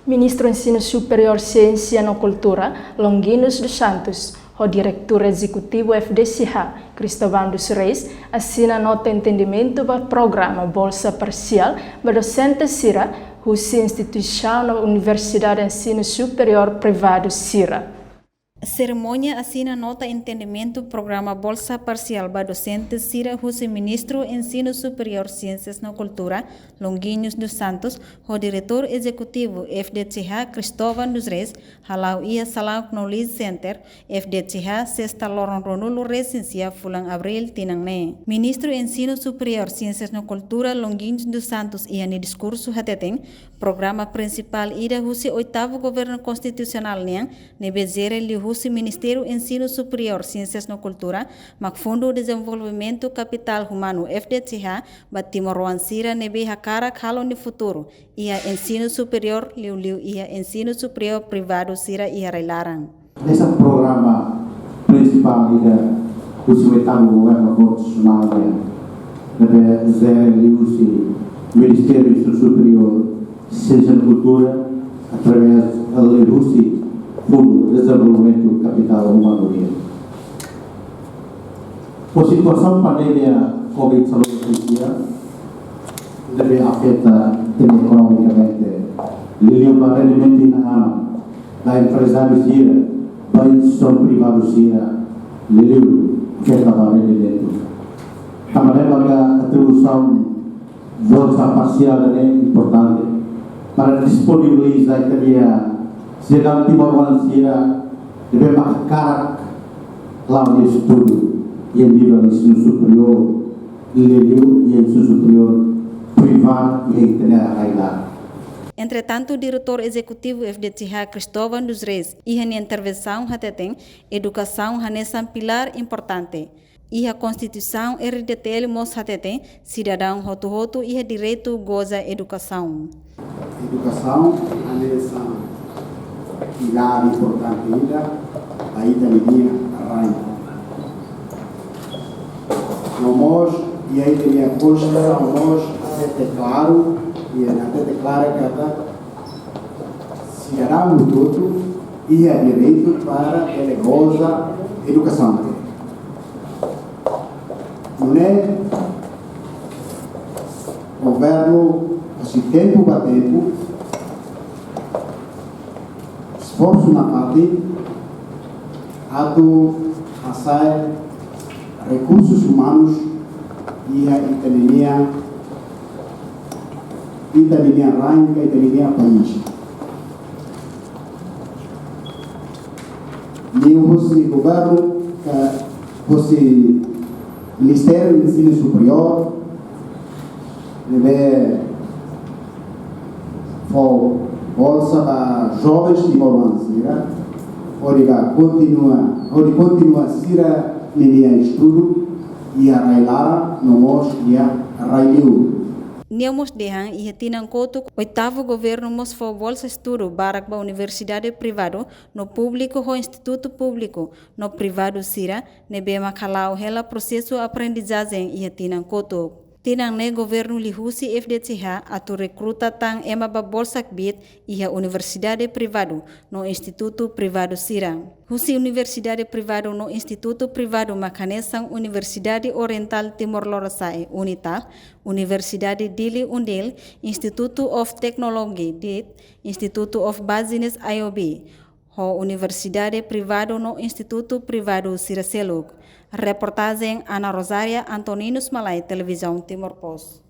Ministro Ensino Superior Ciência e Cultura, Longinus dos Santos, o diretor executivo FDCH, Cristóvão dos Reis, assina nota de entendimento para o programa Bolsa Parcial para docentes CIRA, a instituição da Universidade de Ensino Superior Privado CIRA. A cerimônia assina nota de entendimento programa Bolsa Parcial para docentes CIRA, o ministro Ensino Superior Ciências e Cultura, Longinus dos Santos, o diretor executivo FDCH, Cristóvão dos Reis, halau ia salau knowledge center, FDCH, sexta lorong ronulo resensia fulang abril tinangne. Ministro Ensino Superior Ciências e Cultura, Longinus dos Santos, ia ni discurso hateteng, programa principal ida husi oitavo governo constitucional niang, ne bezere li husi Ministério Ensino Superior Ciências e Cultura, mak Fundo Desenvolvimento Capital Humano FDCH, batimorwan sira nebe hakara halo ni futuro, ia ensino superior liu ia ensino superior privado sira ia relarang. Esse programa principal ida husi oitavo governo constitucional nebe bezere li husi Ministério Ensino Superior Ciência e Cultura, através da Lei Russi, Fundo de Desenvolvimento Capital Humano. A situação pandemia Covid-19 deve afetar economicamente o rendimento da empresário CIRA, da instituição privada CIRA, afeta o rendimento. A maneira que a atribuição bolsa parcial é importante para disponibilizar a sedang timor sira deve marcar lá o estudo e a nível ensino superior e ensino superior privado e internacional. Entretanto, o diretor executivo FDCH, Cristóvão dos Reis, e a intervenção hateteng educação é um pilar importante. E a Constituição RDTL mos hateteng cidadão hotu e direito goza educação. Educação é um pilar importante ainda linha arranha. Nós e aí tem a Constituição nós até claro e até clara que cidadão todo e a direito para ele goza educação. Não é governo assim tempo a tempo esforço na parte a sair recursos humanos e a italiana ranca italiana país e o governo que Ministério do Ensino Superior deve bolsa para jovens de Moruansira, onde continua a ser linha estudo e a railar no mos e a railiu. Niamos dehan e tinang koto oitavo governo mos fo bolsa estudo barak ba universidade privado no público ho instituto público no privado sira nebe makalau hela processo aprendizagem e tinang koto. Tinang ne governo lihusi FDCH atu recruta tang ema ba bolsa bit e a universidade privado no instituto privado sira. Husi universidade privado no instituto privado makanesang Universidade Oriental Timor-Leste UNITAL, Universidade Dili Undil, Instituto of Technology DIT, Instituto of Business IOB, ho Universidade privado no Instituto Privado Siraseluk. Reportagem Ana Rosária Antoninus Malay, Televisão Timor Post.